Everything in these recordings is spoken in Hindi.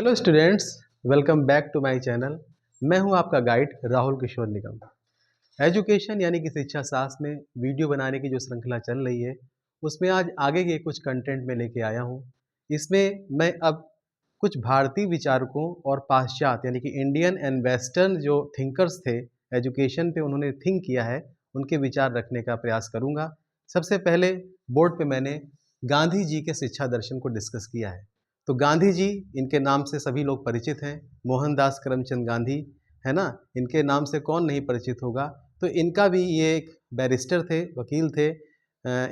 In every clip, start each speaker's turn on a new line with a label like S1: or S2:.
S1: Hello students, welcome back to my channel. मैं हूं आपका गाइड राहुल किशोर निगम। एजुकेशन यानी कि शिक्षा शास्त्र में वीडियो बनाने की जो श्रृंखला चल रही है उसमें आज आगे के कुछ कंटेंट में लेके आया हूं। इसमें मैं अब कुछ भारतीय विचारकों और पाश्चात्य यानी कि इंडियन एंड वेस्टर्न जो थिंकर्स थे, एजुकेशन पे उन्होंने थिंक किया है, उनके विचार रखने का प्रयास करूंगा। सबसे पहले बोर्ड पे मैंने गांधी जी के शिक्षा दर्शन को डिस्कस किया है। तो गांधी जी, इनके नाम से सभी लोग परिचित हैं। मोहनदास करमचंद गांधी, है ना, इनके नाम से कौन नहीं परिचित होगा। तो इनका भी ये एक बैरिस्टर थे, वकील थे।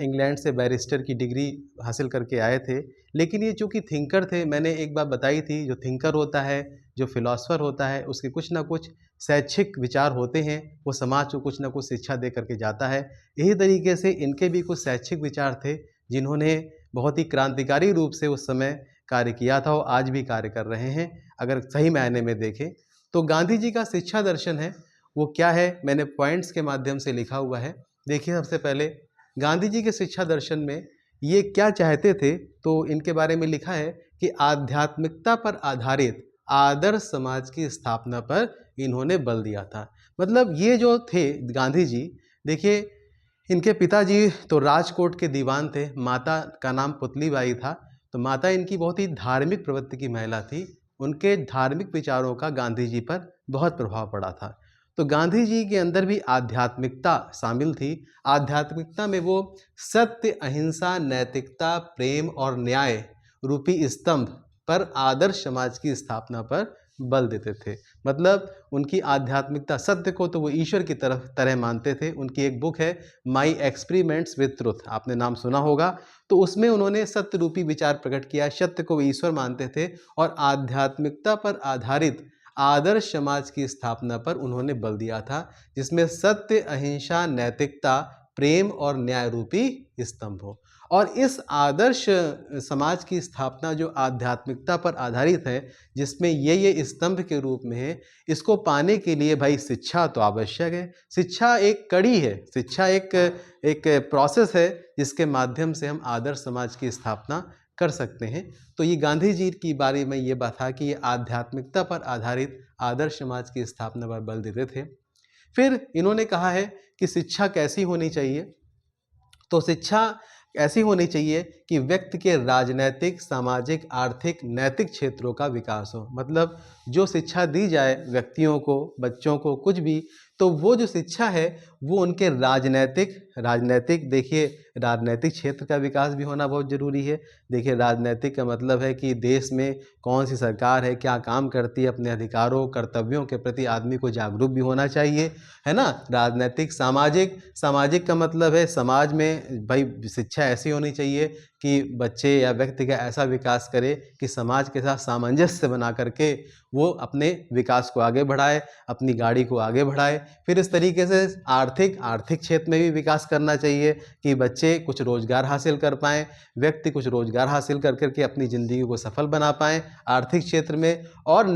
S1: इंग्लैंड से बैरिस्टर की डिग्री हासिल करके आए थे। लेकिन ये चूँकि थिंकर थे, मैंने एक बात बताई थी, जो थिंकर होता है, जो फिलोसफर होता है, उसके कुछ ना कुछ शैक्षिक विचार होते हैं, वो समाज को कुछ ना कुछ शिक्षा दे करके जाता है। यही तरीके से इनके भी कुछ शैक्षिक विचार थे जिन्होंने बहुत ही क्रांतिकारी रूप से उस समय कार्य किया था और आज भी कार्य कर रहे हैं अगर सही मायने में देखें। तो गांधी जी का शिक्षा दर्शन है वो क्या है, मैंने पॉइंट्स के माध्यम से लिखा हुआ है। देखिए, सबसे पहले गांधी जी के शिक्षा दर्शन में ये क्या चाहते थे, तो इनके बारे में लिखा है कि आध्यात्मिकता पर आधारित आदर्श समाज की स्थापना पर इन्होंने बल दिया था। मतलब ये जो थे गांधी जी, देखिए, इनके पिताजी तो राजकोट के दीवान थे, माता का नाम पुतलीबाई था। तो माता इनकी बहुत ही धार्मिक प्रवृत्ति की महिला थी। उनके धार्मिक विचारों का गांधी जी पर बहुत प्रभाव पड़ा था। तो गांधी जी के अंदर भी आध्यात्मिकता शामिल थी। आध्यात्मिकता में वो सत्य, अहिंसा, नैतिकता, प्रेम और न्याय रूपी स्तंभ पर आदर्श समाज की स्थापना पर बल देते थे। मतलब उनकी आध्यात्मिकता, सत्य को तो वो ईश्वर की तरह मानते थे। उनकी एक बुक है माई एक्सपेरिमेंट्स विद ट्रुथ, आपने नाम सुना होगा। तो उसमें उन्होंने सत्य रूपी विचार प्रकट किया, सत्य को ईश्वर मानते थे और आध्यात्मिकता पर आधारित आदर्श समाज की स्थापना पर उन्होंने बल दिया था, जिसमें सत्य, अहिंसा, नैतिकता, प्रेम और न्याय रूपी स्तंभ हो। और इस आदर्श समाज की स्थापना जो आध्यात्मिकता पर आधारित है, जिसमें ये स्तंभ के रूप में है, इसको पाने के लिए भाई शिक्षा तो आवश्यक है। शिक्षा एक कड़ी है, शिक्षा एक प्रोसेस है जिसके माध्यम से हम आदर्श समाज की स्थापना कर सकते हैं। तो ये गांधी जी की बारे में ये बात था कि ये आध्यात्मिकता पर आधारित आदर्श समाज की स्थापना पर बल देते थे। फिर इन्होंने कहा है कि शिक्षा कैसी होनी चाहिए। तो शिक्षा ऐसी होनी चाहिए कि व्यक्ति के राजनैतिक, सामाजिक, आर्थिक, नैतिक क्षेत्रों का विकास हो। मतलब जो शिक्षा दी जाए व्यक्तियों को, बच्चों को, कुछ भी, तो वो जो शिक्षा है वो उनके राजनैतिक देखिए, राजनैतिक क्षेत्र का विकास भी होना बहुत ज़रूरी है। देखिए, राजनैतिक का मतलब है कि देश में कौन सी सरकार है, क्या काम करती है, अपने अधिकारों, कर्तव्यों के प्रति आदमी को जागरूक भी होना चाहिए, है ना। राजनैतिक, सामाजिक का मतलब है समाज में भाई शिक्षा ऐसी होनी चाहिए कि बच्चे या व्यक्ति का ऐसा विकास करे कि समाज के साथ सामंजस्य बना करके वो अपने विकास को आगे बढ़ाए, अपनी गाड़ी को आगे बढ़ाए। फिर इस तरीके से आर्थिक क्षेत्र में भी विकास करना चाहिए कि बच्चे कुछ रोजगार हासिल कर पाएँ, व्यक्ति कुछ रोजगार हासिल कर करके अपनी ज़िंदगी को सफल बना पाएँ आर्थिक क्षेत्र में। और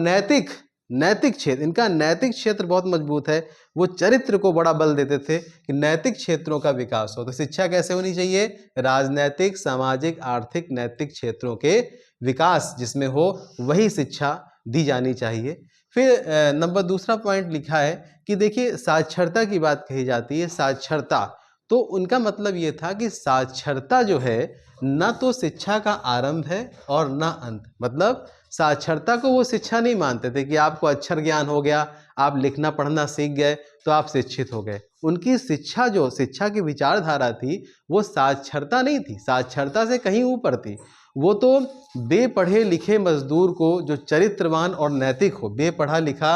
S1: नैतिक क्षेत्र, इनका नैतिक क्षेत्र बहुत मजबूत है। वो चरित्र को बड़ा बल देते थे कि नैतिक क्षेत्रों का विकास हो। तो शिक्षा कैसे होनी चाहिए? राजनैतिक, सामाजिक, आर्थिक, नैतिक क्षेत्रों के विकास जिसमें हो, वही शिक्षा दी जानी चाहिए। फिर नंबर दूसरा पॉइंट लिखा है कि देखिए, साक्षरता की बात कही जाती है। साक्षरता, तो उनका मतलब ये था कि साक्षरता जो है न तो शिक्षा का आरंभ है और न अंत। मतलब साक्षरता को वो शिक्षा नहीं मानते थे कि आपको अक्षर ज्ञान हो गया, आप लिखना पढ़ना सीख गए तो आप शिक्षित हो गए। उनकी शिक्षा की विचारधारा थी, वो साक्षरता नहीं थी, साक्षरता से कहीं ऊपर थी। वो तो बेपढ़े लिखे मजदूर को जो चरित्रवान और नैतिक हो, बेपढ़ा लिखा,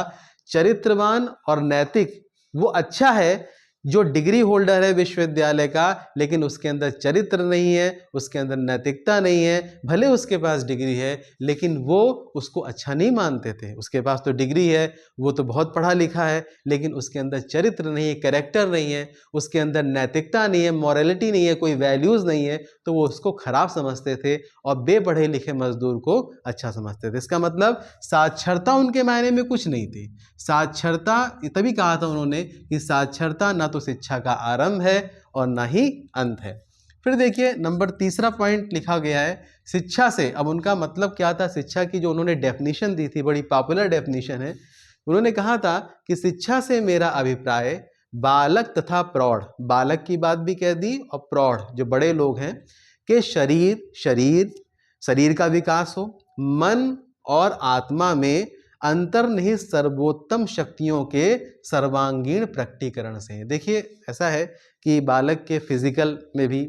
S1: चरित्रवान और नैतिक, वो अच्छा है जो डिग्री होल्डर है विश्वविद्यालय का, लेकिन उसके अंदर चरित्र नहीं है, उसके अंदर नैतिकता नहीं है। भले उसके पास डिग्री है लेकिन वो उसको अच्छा नहीं मानते थे। उसके पास तो डिग्री है, वो तो बहुत पढ़ा लिखा है, लेकिन उसके अंदर चरित्र नहीं है, कैरेक्टर नहीं है, उसके अंदर नैतिकता नहीं है, मॉरलिटी नहीं है, कोई वैल्यूज़ नहीं है, तो वो उसको खराब समझते थे और बेपढ़े लिखे मजदूर को अच्छा समझते थे। इसका मतलब साक्षरता उनके मायने में कुछ नहीं थी। साक्षरता, तभी कहा था उन्होंने कि साक्षरता ना तो शिक्षा का आरंभ है और ना ही अंत है। फिर देखिए नंबर तीसरा पॉइंट लिखा गया है शिक्षा से। अब उनका मतलब क्या था, शिक्षा की जो उन्होंने डेफिनेशन दी थी, बड़ी पॉपुलर डेफिनेशन है। उन्होंने कहा था कि शिक्षा से मेरा अभिप्राय बालक तथा प्रौढ़, बालक की बात भी कह दी, और प्रौढ़ जो बड़े लोग हैं के शरीर का विकास हो, मन और आत्मा में अंतर्निहित सर्वोत्तम शक्तियों के सर्वांगीण प्रकटीकरण से। देखिए ऐसा है कि बालक के फिजिकल में भी,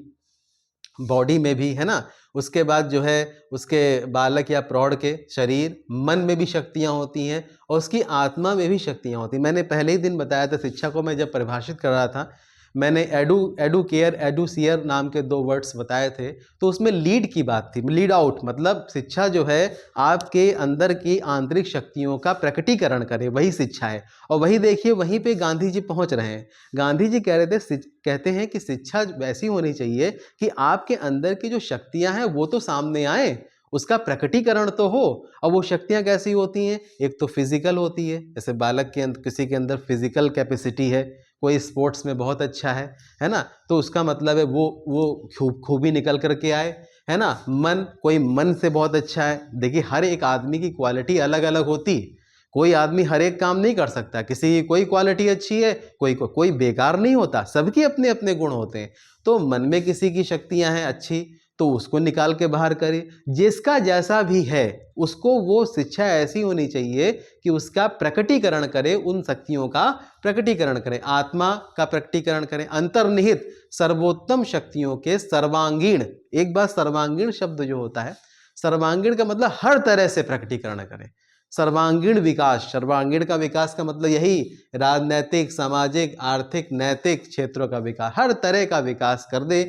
S1: बॉडी में भी, है ना, उसके बाद जो है उसके बालक या प्रौढ़ के शरीर मन में भी शक्तियां होती हैं और उसकी आत्मा में भी शक्तियां होती हैं। मैंने पहले ही दिन बताया था, शिक्षा को मैं जब परिभाषित कर रहा था, मैंने एडुकेयर, एडुसियर नाम के 2 वर्ड्स बताए थे। तो उसमें लीड की बात थी, लीड आउट, मतलब शिक्षा जो है आपके अंदर की आंतरिक शक्तियों का प्रकटीकरण करे, वही शिक्षा है। और वही देखिए वहीं पे गांधी जी पहुंच रहे हैं। गांधी जी कह रहे थे, कहते हैं कि शिक्षा वैसी होनी चाहिए कि आपके अंदर की जो शक्तियां हैं वो तो सामने आए, उसका प्रकटीकरण तो हो। और वो शक्तियां कैसी होती हैं, एक तो फिजिकल होती है, जैसे बालक के अंदर, किसी के अंदर फिजिकल कैपेसिटी है, कोई स्पोर्ट्स में बहुत अच्छा है ना, तो उसका मतलब है वो खूबी निकल करके आए, है ना। मन, कोई मन से बहुत अच्छा है। देखिए हर एक आदमी की क्वालिटी अलग अलग होती है, कोई आदमी हर एक काम नहीं कर सकता, किसी की कोई क्वालिटी अच्छी है, कोई बेकार नहीं होता, सबके अपने अपने गुण होते हैं। तो मन में किसी की शक्तियां हैं अच्छी, तो उसको निकाल के बाहर करे। जिसका जैसा भी है उसको वो शिक्षा ऐसी होनी चाहिए कि उसका प्रकटीकरण करे, उन शक्तियों का प्रकटीकरण करे, आत्मा का प्रकटीकरण करे, अंतर्निहित सर्वोत्तम शक्तियों के सर्वांगीण, एक बार सर्वांगीण शब्द जो होता है, सर्वांगीण का मतलब हर तरह से प्रकटीकरण करे। सर्वांगीण विकास, सर्वांगीण का विकास का मतलब यही राजनैतिक, सामाजिक, आर्थिक, नैतिक क्षेत्रों का विकास, हर तरह का विकास कर दे,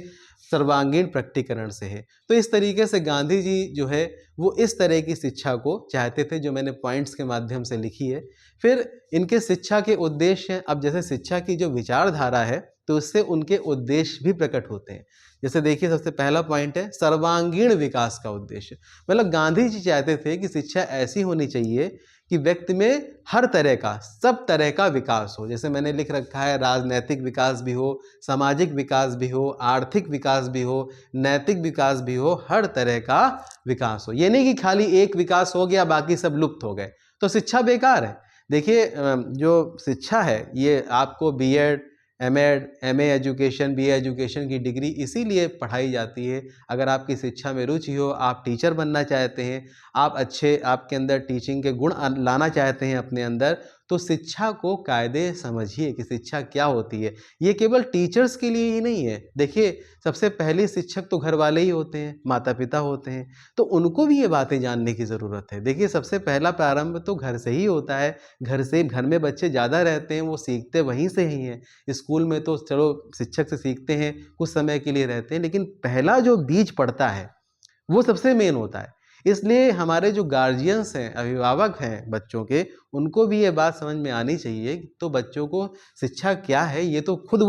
S1: सर्वांगीण प्रकटीकरण से है। तो इस तरीके से गांधी जी जो है वो इस तरह की शिक्षा को चाहते थे, जो मैंने पॉइंट्स के माध्यम से लिखी है। फिर इनके शिक्षा के उद्देश्य हैं। अब जैसे शिक्षा की जो विचारधारा है तो उससे उनके उद्देश्य भी प्रकट होते हैं। जैसे देखिए सबसे पहला पॉइंट है सर्वांगीण विकास का उद्देश्य। मतलब गांधी जी चाहते थे कि शिक्षा ऐसी होनी चाहिए कि व्यक्ति में हर तरह का, सब तरह का विकास हो। जैसे मैंने लिख रखा है, राजनैतिक विकास भी हो, सामाजिक विकास भी हो, आर्थिक विकास भी हो, नैतिक विकास भी हो, हर तरह का विकास हो। ये नहीं कि खाली एक विकास हो गया बाकी सब लुप्त हो गए, तो शिक्षा बेकार है। देखिए जो शिक्षा है ये आपको BEd, MEd, MA education, BA education की डिग्री इसीलिए पढ़ाई जाती है। अगर आपकी शिक्षा में रुचि हो, आप टीचर बनना चाहते हैं, आप अच्छे, आपके अंदर टीचिंग के गुण लाना चाहते हैं अपने अंदर, तो शिक्षा को कायदे समझिए कि शिक्षा क्या होती है। ये केवल टीचर्स के लिए ही नहीं है। देखिए सबसे पहले शिक्षक तो घर वाले ही होते हैं, माता पिता होते हैं, तो उनको भी ये बातें जानने की ज़रूरत है। देखिए सबसे पहला प्रारंभ तो घर से ही होता है। घर में बच्चे ज़्यादा रहते हैं, वो सीखते वहीं से ही हैं। स्कूल में तो चलो शिक्षक से सीखते हैं, कुछ समय के लिए रहते हैं, लेकिन पहला जो बीज पड़ता है वो सबसे मेन होता है। इसलिए हमारे जो गार्जियंस हैं, अभिभावक हैं बच्चों के, उनको भी ये बात समझ में आनी चाहिए तो बच्चों को शिक्षा क्या है ये तो खुद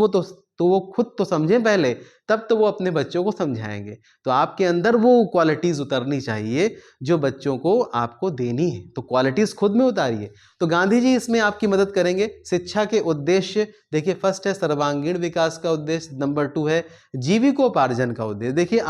S1: वो खुद तो समझें पहले, तब तो वो अपने बच्चों को समझाएंगे। तो आपके अंदर वो क्वालिटीज़ उतरनी चाहिए जो बच्चों को आपको देनी है, तो क्वालिटीज़ खुद में उतारिए। तो गांधी जी इसमें आपकी मदद करेंगे। शिक्षा के उद्देश्य देखिए, फर्स्ट है सर्वांगीण विकास का उद्देश्य, नंबर 2 है जीविकोपार्जन का उद्देश्य। देखिए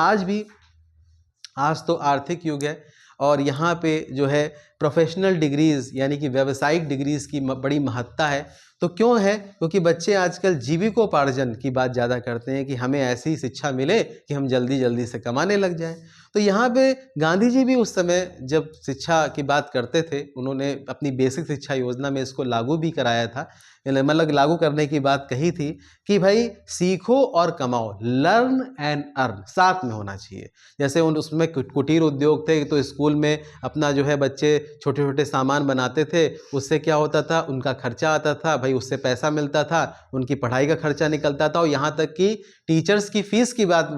S1: आज तो आर्थिक युग है और यहाँ पे जो है प्रोफेशनल डिग्रीज़ यानी कि व्यावसायिक डिग्रीज़ की बड़ी महत्ता है। तो क्यों है? क्योंकि बच्चे आजकल जीविकोपार्जन की बात ज़्यादा करते हैं कि हमें ऐसी शिक्षा मिले कि हम जल्दी जल्दी से कमाने लग जाएं। तो यहाँ पे गांधी जी भी उस समय जब शिक्षा की बात करते थे, उन्होंने अपनी बेसिक शिक्षा योजना में इसको लागू भी कराया था, मतलब लागू करने की बात कही थी कि भाई सीखो और कमाओ, लर्न एंड अर्न साथ में होना चाहिए। जैसे उसमें कुटीर उद्योग थे, तो स्कूल में अपना जो है बच्चे छोटे छोटे सामान बनाते थे, उससे क्या होता था, उनका खर्चा आता था, भाई उससे पैसा मिलता था, उनकी पढ़ाई का खर्चा निकलता था। और यहाँ तक कि टीचर्स की फीस की बात,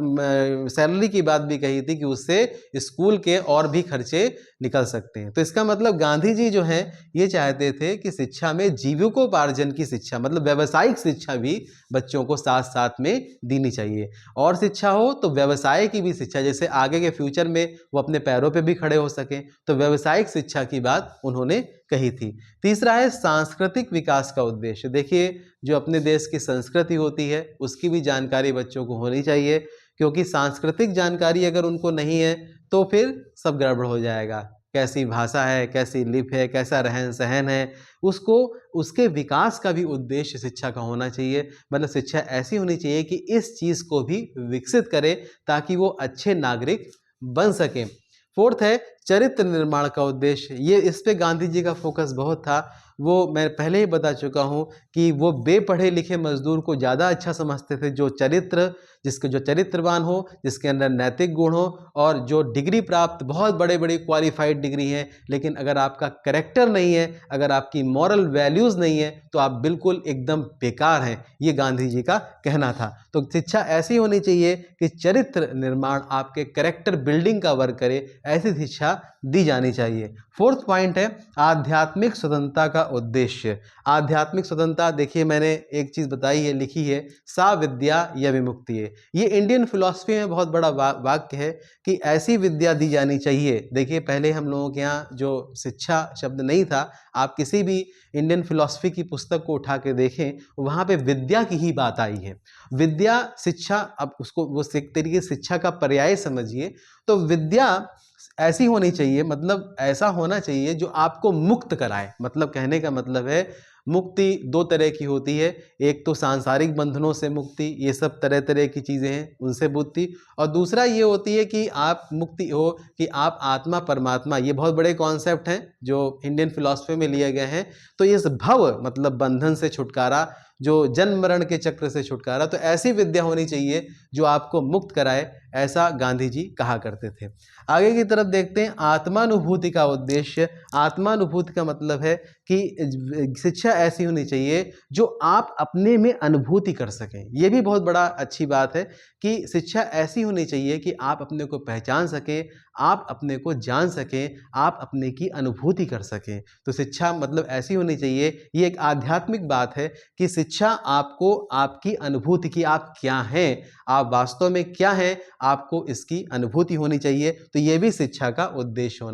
S1: सैलरी की बात भी कही थी कि उससे स्कूल के और भी खर्चे निकल सकते हैं। तो इसका मतलब गांधी जी जो है ये चाहते थे कि शिक्षा में जीविकोपार्जन की शिक्षा, मतलब व्यावसायिक शिक्षा भी बच्चों को साथ साथ में देनी चाहिए। और शिक्षा हो तो व्यवसाय की भी शिक्षा, जैसे आगे के फ्यूचर में वो अपने पैरों पे भी खड़े हो सकें, तो व्यावसायिक शिक्षा की बात उन्होंने कही थी। तीसरा है सांस्कृतिक विकास का उद्देश्य। देखिए जो अपने देश की संस्कृति होती है उसकी भी जानकारी बच्चों को होनी चाहिए, क्योंकि सांस्कृतिक जानकारी अगर उनको नहीं है तो फिर सब गड़बड़ हो जाएगा। कैसी भाषा है, कैसी लिप है, कैसा रहन सहन है, उसको उसके विकास का भी उद्देश्य शिक्षा का होना चाहिए। मतलब शिक्षा ऐसी होनी चाहिए कि इस चीज़ को भी विकसित करे ताकि वो अच्छे नागरिक बन सकें। फोर्थ है चरित्र निर्माण का उद्देश्य। ये इस पे गांधी जी का फोकस बहुत था। वो मैं पहले ही बता चुका हूँ कि वो बेपढ़े लिखे मजदूर को ज़्यादा अच्छा समझते थे जो चरित्रवान हो, जिसके अंदर नैतिक गुण हो, और जो डिग्री प्राप्त, बहुत बड़े बड़े क्वालिफाइड डिग्री हैं, लेकिन अगर आपका कैरेक्टर नहीं है, अगर आपकी मॉरल वैल्यूज़ नहीं है, तो आप बिल्कुल एकदम बेकार हैं। ये गांधी जी का कहना था। तो शिक्षा ऐसी होनी चाहिए कि चरित्र निर्माण, आपके कैरेक्टर बिल्डिंग का वर्क करे, ऐसी शिक्षा दी जानी चाहिए। फोर्थ पॉइंट है आध्यात्मिक स्वतंत्रता का उद्देश्य। आध्यात्मिक स्वतंत्रता, देखिए मैंने एक चीज़ बताई है, लिखी है, सा विद्या या विमुक्ति है। ये इंडियन फिलॉसफी में बहुत बड़ा वाक्य है कि ऐसी विद्या दी जानी चाहिए। देखिए पहले हम लोगों के यहाँ जो शिक्षा शब्द नहीं था, आप किसी भी इंडियन फिलॉसफी की पुस्तक को उठा के देखें, वहाँ पे विद्या की ही बात आई है। विद्या, शिक्षा, अब उसको वो एक तरीके से शिक्षा का पर्याय समझिए। तो विद्या ऐसी होनी चाहिए, मतलब ऐसा होना चाहिए जो आपको मुक्त कराए। मतलब कहने का मतलब है मुक्ति दो तरह की होती है, एक तो सांसारिक बंधनों से मुक्ति, ये सब तरह तरह की चीज़ें हैं, उनसे मुक्ति, और दूसरा ये होती है कि आप मुक्ति हो कि आप आत्मा परमात्मा। ये बहुत बड़े कॉन्सेप्ट हैं जो इंडियन फिलॉसफी में लिए गए हैं। तो इस भव मतलब बंधन से छुटकारा, जो जन्म मरण के चक्र से छुटकारा, तो ऐसी विद्या होनी चाहिए जो आपको मुक्त कराए, ऐसा गांधी जी कहा करते थे। आगे की तरफ देखते हैं आत्मानुभूति का उद्देश्य। आत्मानुभूति का मतलब है कि शिक्षा ऐसी होनी चाहिए जो आप अपने में अनुभूति कर सकें। यह भी बहुत बड़ा अच्छी बात है कि शिक्षा ऐसी होनी चाहिए कि आप अपने को पहचान सकें, आप अपने को जान सकें, आप अपने की अनुभूति कर सकें। तो शिक्षा मतलब ऐसी होनी चाहिए, ये एक आध्यात्मिक बात है कि शिक्षा आपको आपकी अनुभूति की, आप क्या हैं, आप वास्तव में क्या हैं, आपको इसकी अनुभूति होनी चाहिए। तो ये भी शिक्षा का उद्देश्य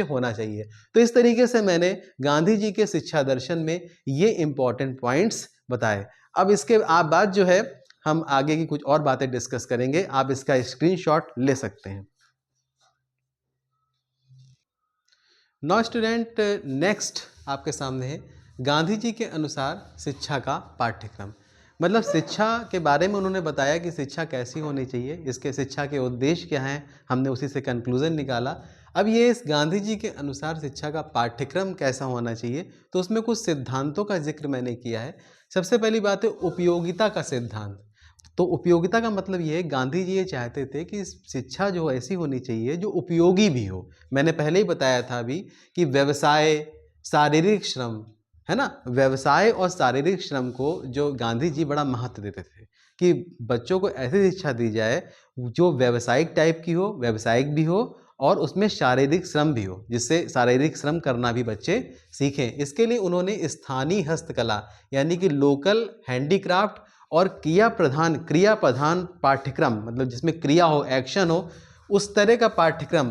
S1: होना चाहिए। तो इस तरीके से मैंने गांधी जी के शिक्षा दर्शन में ये इंपॉर्टेंट पॉइंट्स बताए। अब इसके बाद जो है हम आगे की कुछ और बातें डिस्कस करेंगे। आप इसका स्क्रीनशॉट ले सकते हैं। नाउ स्टूडेंट, नेक्स्ट आपके सामने है गांधी जी के अनुसार शिक्षा का पाठ्यक्रम। मतलब शिक्षा के बारे में उन्होंने बताया कि शिक्षा कैसी होनी चाहिए, इसके शिक्षा के उद्देश्य क्या हैं, हमने उसी से कंक्लूजन निकाला। अब ये इस गांधी जी के अनुसार शिक्षा का पाठ्यक्रम कैसा होना चाहिए, तो उसमें कुछ सिद्धांतों का जिक्र मैंने किया है। सबसे पहली बात है उपयोगिता का सिद्धांत। तो उपयोगिता का मतलब ये है, गांधी जी ये चाहते थे कि शिक्षा जो ऐसी होनी चाहिए जो उपयोगी भी हो। मैंने पहले ही बताया था अभी कि व्यवसाय, शारीरिक श्रम, है ना, व्यवसाय और शारीरिक श्रम को जो गांधी जी बड़ा महत्व देते थे कि बच्चों को ऐसी शिक्षा दी जाए जो व्यावसायिक टाइप की हो, व्यावसायिक भी हो और उसमें शारीरिक श्रम भी हो, जिससे शारीरिक श्रम करना भी बच्चे सीखें। इसके लिए उन्होंने स्थानीय हस्तकला यानी कि लोकल हैंडीक्राफ्ट और क्रिया प्रधान पाठ्यक्रम, मतलब जिसमें क्रिया हो, एक्शन हो, उस तरह का पाठ्यक्रम,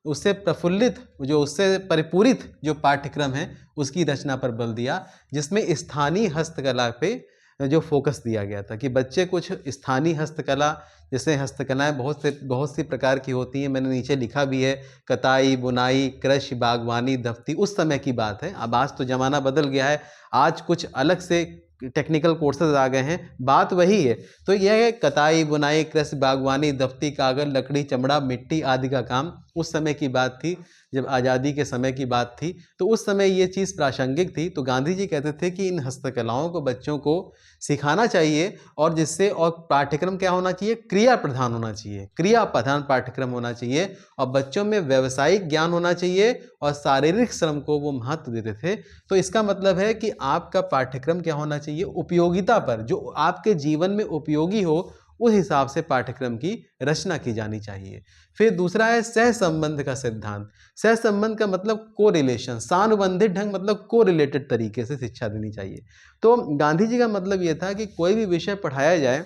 S1: उससे प्रफुल्लित, जो उससे परिपूरित जो पाठ्यक्रम है, उसकी रचना पर बल दिया, जिसमें स्थानीय हस्तकला पे जो फोकस दिया गया था कि बच्चे कुछ स्थानीय हस्तकला, जैसे हस्तकलाएं बहुत सी प्रकार की होती हैं, मैंने नीचे लिखा भी है, कताई, बुनाई, कृषि, बागवानी, दफ्ती। उस समय की बात है, अब आज तो ज़माना बदल गया है, आज कुछ अलग से टेक्निकल कोर्सेज आ गए हैं, बात वही है। तो यह है कताई, बुनाई, कृषि, बागवानी, दफ्ती, कागज, लकड़ी, चमड़ा, मिट्टी आदि का काम उस समय की बात थी, जब आज़ादी के समय की बात थी। तो उस समय ये चीज़ प्रासंगिक थी। तो गांधी जी कहते थे कि इन हस्तकलाओं को बच्चों को सिखाना चाहिए, और जिससे, और पाठ्यक्रम क्या होना चाहिए, क्रिया प्रधान होना चाहिए, क्रिया प्रधान पाठ्यक्रम होना चाहिए, और बच्चों में व्यावसायिक ज्ञान होना चाहिए और शारीरिक श्रम को वो महत्व देते थे। तो इसका मतलब है कि आपका पाठ्यक्रम क्या होना चाहिए, उपयोगिता पर, जो आपके जीवन में उपयोगी हो, उस हिसाब से पाठ्यक्रम की रचना की जानी चाहिए। फिर दूसरा है सहसंबंध का सिद्धांत। सहसंबंध का मतलब कोरिलेशन, सानुबंधित ढंग, मतलब कोरिलेटेड तरीके से शिक्षा देनी चाहिए। तो गांधी जी का मतलब यह था कि कोई भी विषय पढ़ाया जाए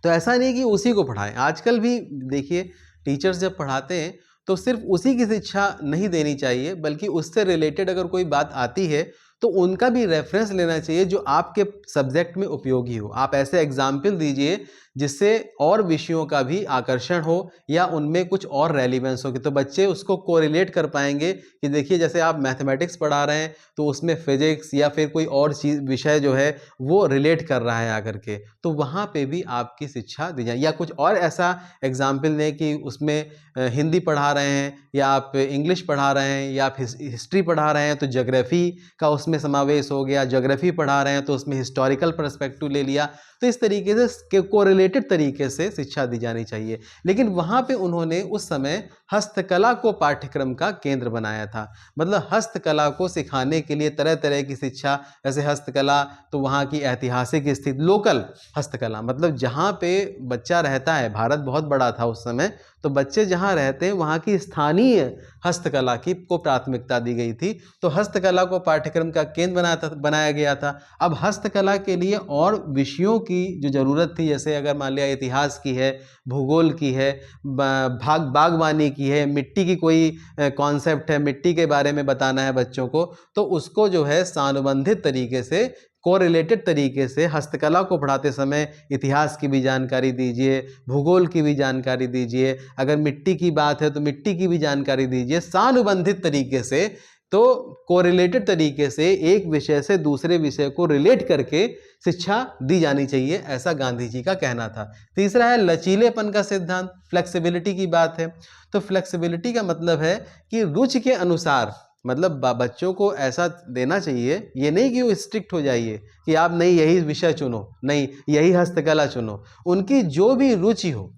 S1: तो ऐसा नहीं कि उसी को पढ़ाएं। आजकल भी देखिए टीचर्स जब पढ़ाते हैं तो सिर्फ उसी की शिक्षा नहीं देनी चाहिए, बल्कि उससे रिलेटेड अगर कोई बात आती है तो उनका भी रेफरेंस लेना चाहिए जो आपके सब्जेक्ट में उपयोगी हो। आप ऐसे एग्जाम्पल दीजिए जिससे और विषयों का भी आकर्षण हो या उनमें कुछ और रेलिवेंस हो, कि तो बच्चे उसको कोरिलेट कर पाएंगे कि देखिए जैसे आप मैथमेटिक्स पढ़ा रहे हैं तो उसमें फिजिक्स या फिर कोई और चीज़ विषय जो है वो रिलेट कर रहा है आकर के, तो वहाँ पे भी आपकी शिक्षा दी जाए। या कुछ और ऐसा एग्जाम्पल दें कि उसमें हिंदी पढ़ा रहे हैं या आप इंग्लिश पढ़ा रहे हैं या आप हिस्ट्री पढ़ा रहे हैं तो ज्योग्राफी का उसमें समावेश हो गया, ज्योग्राफी पढ़ा रहे हैं तो उसमें हिस्टोरिकल पर्सपेक्टिव ले लिया। तो इस तरीके से कोरिलेटेड तरीके से शिक्षा दी जानी चाहिए। लेकिन वहाँ पे उन्होंने उस समय हस्तकला को पाठ्यक्रम का केंद्र बनाया था, मतलब हस्तकला को सिखाने के लिए तरह तरह की शिक्षा, जैसे हस्तकला तो वहाँ की ऐतिहासिक स्थिति, लोकल हस्तकला मतलब जहाँ पे बच्चा रहता है, भारत बहुत बड़ा था उस समय, तो बच्चे जहाँ रहते हैं वहाँ की स्थानीय हस्तकला की को प्राथमिकता दी गई थी। तो हस्तकला को पाठ्यक्रम का केंद्र बनाया गया था। अब हस्तकला के लिए और विषयों की जो ज़रूरत थी, जैसे अगर मान लिया इतिहास की है, भूगोल की है, बागवानी की है, मिट्टी की कोई कॉन्सेप्ट है, मिट्टी के बारे में बताना है बच्चों को, तो उसको जो है सानुबंधित तरीके से, कोरिलेटेड तरीके से हस्तकला को पढ़ाते समय इतिहास की भी जानकारी दीजिए, भूगोल की भी जानकारी दीजिए, अगर मिट्टी की बात है तो मिट्टी की भी जानकारी दीजिए, सानुबंधित तरीके से, तो कोरिलेटेड तरीके से एक विषय से दूसरे विषय को रिलेट करके शिक्षा दी जानी चाहिए, ऐसा गांधी जी का कहना था। तीसरा है लचीलेपन का सिद्धांत, फ्लेक्सिबिलिटी की बात है। तो फ्लेक्सिबिलिटी का मतलब है कि रुचि के अनुसार, मतलब बच्चों को ऐसा देना चाहिए, ये नहीं कि वो स्ट्रिक्ट हो जाइए कि आप नहीं यही विषय चुनो, नहीं यही हस्तकला चुनो, उनकी जो भी रुचि हो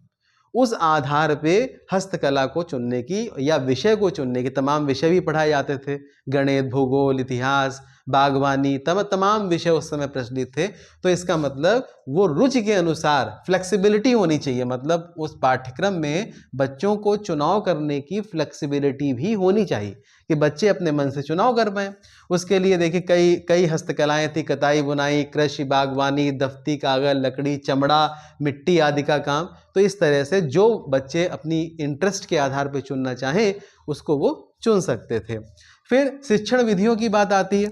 S1: उस आधार पे हस्तकला को चुनने की या विषय को चुनने की, तमाम विषय भी पढ़ाए जाते थे, गणित, भूगोल, इतिहास, बागवानी, तमाम विषय उस समय प्रचलित थे। तो इसका मतलब वो रुचि के अनुसार फ्लेक्सिबिलिटी होनी चाहिए, मतलब उस पाठ्यक्रम में बच्चों को चुनाव करने की फ्लेक्सिबिलिटी भी होनी चाहिए कि बच्चे अपने मन से चुनाव कर पाएँ। उसके लिए देखिए कई हस्तकलाएँ थी, कताई, बुनाई, कृषि, बागवानी, दफ्ती, कागज, लकड़ी, चमड़ा, मिट्टी आदि का काम। तो इस तरह से जो बच्चे अपनी इंटरेस्ट के आधार पर चुनना चाहें उसको वो चुन सकते थे। फिर शिक्षण विधियों की बात आती है,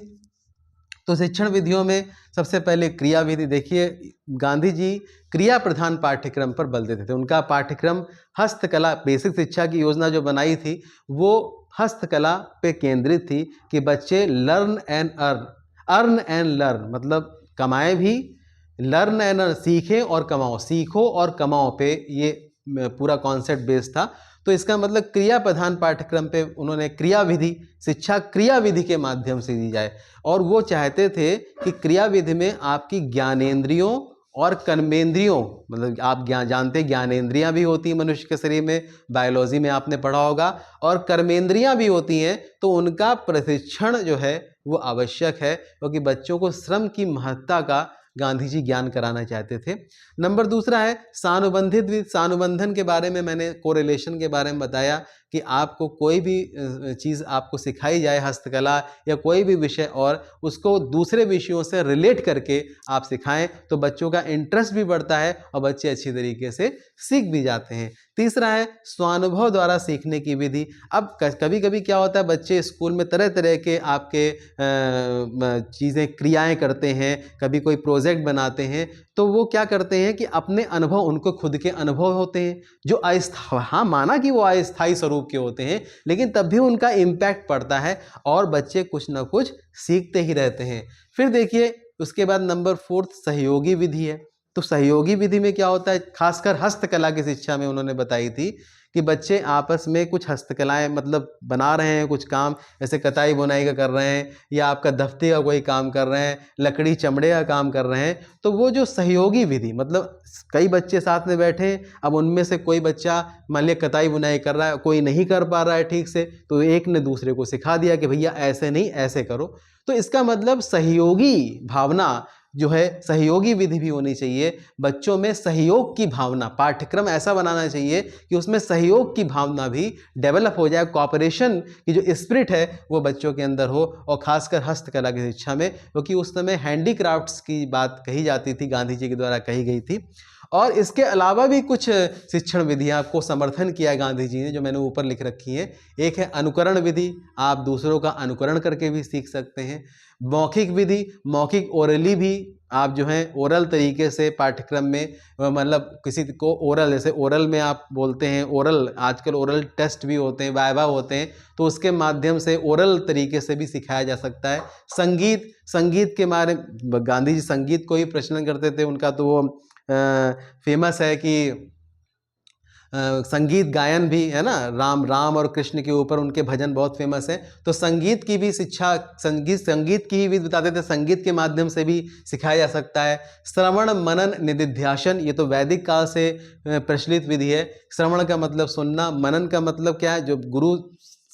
S1: तो शिक्षण विधियों में सबसे पहले क्रिया विधि। देखिए गांधी जी क्रिया प्रधान पाठ्यक्रम पर बल देते थे। उनका पाठ्यक्रम हस्तकला, बेसिक शिक्षा की योजना जो बनाई थी वो हस्तकला पे केंद्रित थी कि बच्चे learn and earn and learn, मतलब कमाएं भी, लर्न एंड अर्न, सीखें और कमाओ, सीखो और कमाओ पे ये पूरा कॉन्सेप्ट बेस था। तो इसका मतलब क्रिया प्रधान पाठ्यक्रम पे उन्होंने क्रिया विधि, शिक्षा क्रिया विधि के माध्यम से दी जाए, और वो चाहते थे कि क्रिया विधि में आपकी ज्ञानेंद्रियों और कर्मेंद्रियों, मतलब आप जानते ज्ञानेंद्रियां भी होती हैं मनुष्य के शरीर में, बायोलॉजी में आपने पढ़ा होगा, और कर्मेंद्रियां भी होती हैं, तो उनका प्रशिक्षण जो है वो आवश्यक है, क्योंकि बच्चों को श्रम की महत्ता का गांधी जी ज्ञान कराना चाहते थे। नंबर दूसरा है सानुबंधित। सानुबंधन के बारे में मैंने कोरिलेशन के बारे में बताया कि आपको कोई भी चीज़ आपको सिखाई जाए, हस्तकला या कोई भी विषय, और उसको दूसरे विषयों से रिलेट करके आप सिखाएं तो बच्चों का इंटरेस्ट भी बढ़ता है और बच्चे अच्छी तरीके से सीख भी जाते हैं। तीसरा है स्वानुभव द्वारा सीखने की विधि। अब कभी कभी क्या होता है, बच्चे स्कूल में तरह तरह के आपके चीज़ें, क्रियाएं करते हैं, कभी कोई प्रोजेक्ट बनाते हैं, तो वो क्या करते हैं कि अपने अनुभव, उनको खुद के अनुभव होते हैं जो अस्थायी, हाँ माना कि वो अस्थायी स्वरूप के होते हैं, लेकिन तब भी उनका इम्पैक्ट पड़ता है और बच्चे कुछ ना कुछ सीखते ही रहते हैं। फिर देखिए उसके बाद नंबर 4 सहयोगी विधि है। तो सहयोगी विधि में क्या होता है, खासकर हस्तकला की शिक्षा में उन्होंने बताई थी कि बच्चे आपस में कुछ हस्तकलाएं मतलब बना रहे हैं, कुछ काम जैसे कताई बुनाई का कर रहे हैं, या आपका दफ्ती का कोई काम कर रहे हैं, लकड़ी चमड़े का काम कर रहे हैं, तो वो जो सहयोगी विधि, मतलब कई बच्चे साथ में बैठे, अब उनमें से कोई बच्चा मान लिया कताई बुनाई कर रहा है, कोई नहीं कर पा रहा है ठीक से, तो एक ने दूसरे को सिखा दिया कि भैया ऐसे नहीं ऐसे करो। तो इसका मतलब सहयोगी भावना जो है, सहयोगी विधि भी होनी चाहिए। बच्चों में सहयोग की भावना, पाठ्यक्रम ऐसा बनाना चाहिए कि उसमें सहयोग की भावना भी डेवलप हो जाए, कोऑपरेशन की जो स्पिरिट है वो बच्चों के अंदर हो, और खासकर हस्तकला की शिक्षा में, क्योंकि उस समय हैंडीक्राफ्ट्स की बात कही जाती थी, गांधी जी के द्वारा कही गई थी। और इसके अलावा भी कुछ शिक्षण विधियां को समर्थन किया है गांधी जी ने, जो मैंने ऊपर लिख रखी है। एक है अनुकरण विधि, आप दूसरों का अनुकरण करके भी सीख सकते हैं। मौखिक विधि, मौखिक ओरली भी आप जो है ओरल तरीके से पाठ्यक्रम में, मतलब किसी को ओरल, जैसे ओरल में आप बोलते हैं, ओरल आजकल ओरल टेस्ट भी होते हैं, वाइवा होते हैं, तो उसके माध्यम से ओरल तरीके से भी सिखाया जा सकता है। संगीत, संगीत के बारे में गांधी जी संगीत को ही प्रचलन करते थे। उनका तो वो फेमस है कि संगीत गायन भी है ना, राम और कृष्ण के ऊपर उनके भजन बहुत फेमस है। तो संगीत की भी शिक्षा, संगीत की ही विधि बताते थे, संगीत के माध्यम से भी सिखाया जा सकता है। श्रवण मनन निदिध्यासन, ये तो वैदिक काल से प्रचलित विधि है। श्रवण का मतलब सुनना, मनन का मतलब क्या है, जो गुरु,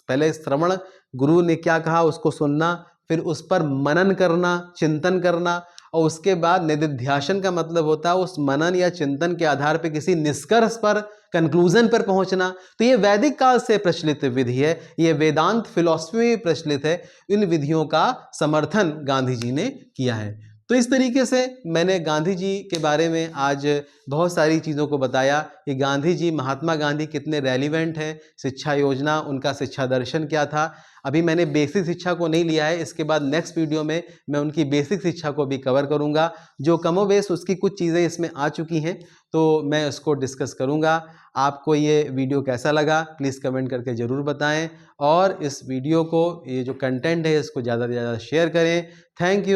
S1: पहले श्रवण, गुरु ने क्या कहा उसको सुनना, फिर उस पर मनन करना, चिंतन करना, और उसके बाद निदिध्यासन का मतलब होता है उस मनन या चिंतन के आधार पर किसी निष्कर्ष पर, कंक्लूजन पर पहुंचना। तो ये वैदिक काल से प्रचलित विधि है, ये वेदांत फिलॉसफी में प्रचलित है। इन विधियों का समर्थन गांधी जी ने किया है। तो इस तरीके से मैंने गांधी जी के बारे में आज बहुत सारी चीज़ों को बताया कि गांधी जी, महात्मा गांधी कितने रेलिवेंट हैं, शिक्षा योजना, उनका शिक्षा दर्शन क्या था। अभी मैंने बेसिक शिक्षा को नहीं लिया है, इसके बाद नेक्स्ट वीडियो में मैं उनकी बेसिक शिक्षा को भी कवर करूंगा। जो कमोबेश उसकी कुछ चीज़ें इसमें आ चुकी हैं, तो मैं उसको डिस्कस करूंगा। आपको ये वीडियो कैसा लगा प्लीज़ कमेंट करके ज़रूर बताएं, और इस वीडियो को, ये जो कंटेंट है, इसको ज़्यादा से ज़्यादा शेयर करें। Thank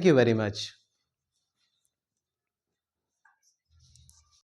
S1: you very much.